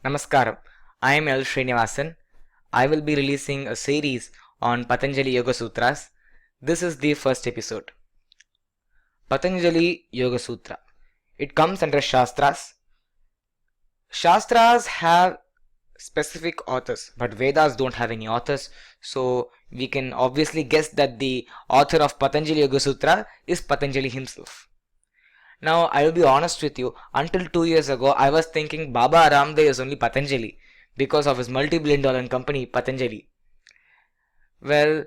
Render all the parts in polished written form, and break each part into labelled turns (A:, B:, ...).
A: Namaskaram. I am L. Srinivasan. I will be releasing a series on Patanjali Yoga Sutras. This is the first episode. Patanjali Yoga Sutra. It comes under Shastras. Shastras have specific authors, but Vedas don't have any authors. So we can obviously guess that the author of Patanjali Yoga Sutra is Patanjali himself. Now, I will be honest with you, until 2 years ago, I was thinking Baba Ramdev is only Patanjali because of his multi-billion dollar company, Patanjali. Well,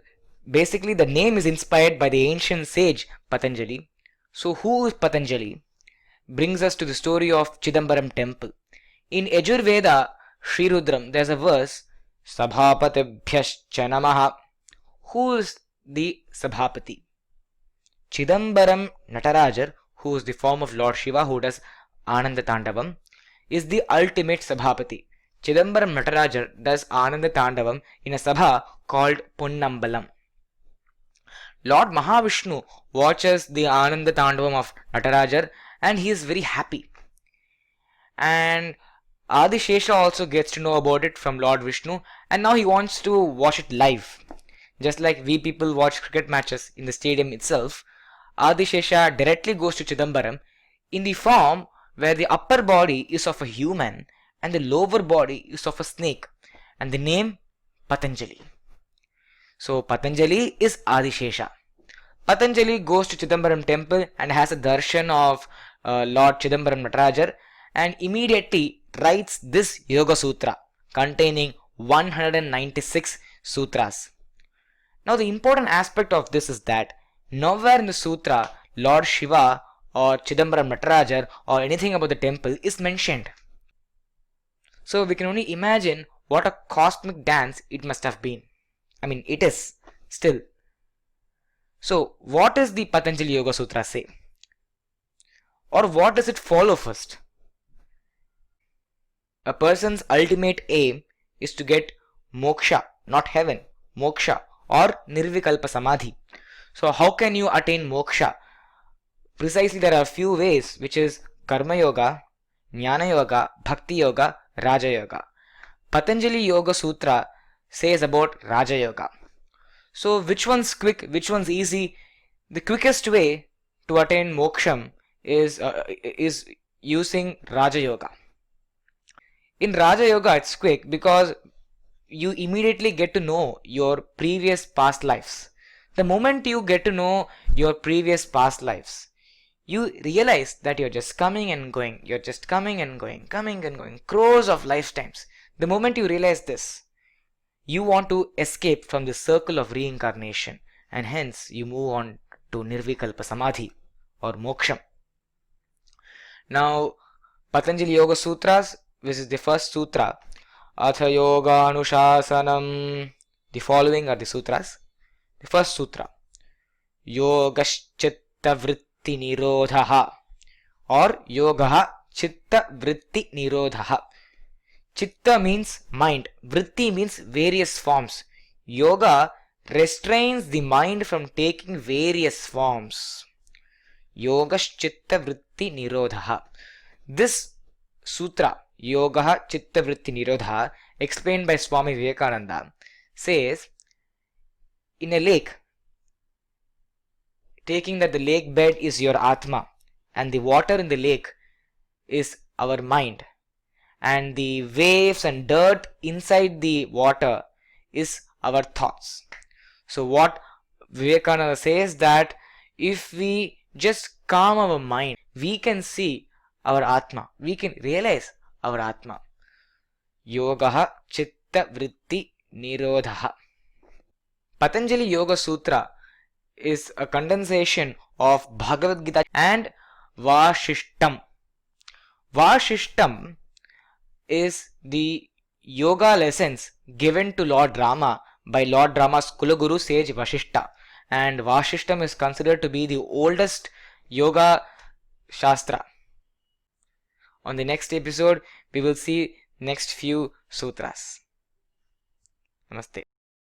A: basically, the name is inspired by the ancient sage Patanjali. So, who is Patanjali? Brings us to the story of Chidambaram temple. In Yajurveda, Sri Rudram, there's a verse, Sabhapatibhyascha namaha. Who is the Sabhapati? Chidambaram Natarajar, who is the form of Lord Shiva who does Ananda Tandavam, is the ultimate Sabhapati. Chidambaram Natarajar does Ananda Tandavam in a sabha called Punnambalam. Lord Mahavishnu watches the Ananda Tandavam of Natarajar and he is very happy. And Adishesha also gets to know about it from Lord Vishnu and now he wants to watch it live. Just like we people watch cricket matches in the stadium itself, Adishesha directly goes to Chidambaram in the form where the upper body is of a human and the lower body is of a snake, and the name Patanjali. So Patanjali is Adishesha. Patanjali goes to Chidambaram temple and has a darshan of Lord Chidambaram Natarajar and immediately writes this Yoga Sutra containing 196 sutras. Now the important aspect of this is that nowhere in the sutra Lord Shiva or Chidambaram Natarajar or anything about the temple is mentioned. So we can only imagine what a cosmic dance it must have been. I mean, it is still. So what does the Patanjali Yoga Sutra say? Or what does it follow first? A person's ultimate aim is to get moksha, not heaven, moksha or nirvikalpa samadhi. So how can you attain moksha? Precisely there are a few ways, which is karma yoga, jnana yoga, bhakti yoga, raja yoga. Patanjali Yoga Sutra says about raja yoga. So which one's quick, which one's easy? The quickest way to attain moksham is using raja yoga. In raja yoga it's quick because you immediately get to know your previous past lives. The moment you get to know your previous past lives, you realize that you're just coming and going, you're just coming and going, crores of lifetimes. The moment you realize this, you want to escape from the circle of reincarnation and hence you move on to Nirvikalpa Samadhi or Moksham. Now, Patanjali Yoga Sutras, this is the first sutra, Atha Yoga Anushasanam. The following are the sutras. The first sutra, Yogaschitta Vritti Nirodhaha or Yogaha Chitta Vritti Nirodhaha. Chitta means mind, Vritti means various forms. Yoga restrains the mind from taking various forms. Yogaschitta Vritti Nirodhaha. This sutra, Yogaha Chitta Vritti Nirodhaha, explained by Swami Vivekananda, says in a lake, taking that the lake bed is your Atma and the water in the lake is our mind and the waves and dirt inside the water is our thoughts. So what Vivekananda says that if we just calm our mind, we can see our Atma, we can realize our Atma. Yogaha Chitta Vritti Nirodhaha. Patanjali Yoga Sutra is a condensation of Bhagavad Gita and Vashishtam. Vashishtam is the yoga lessons given to Lord Rama by Lord Rama's Kulaguru sage Vashishta, and Vashishtam is considered to be the oldest yoga shastra. On the next episode, we will see next few sutras. Namaste.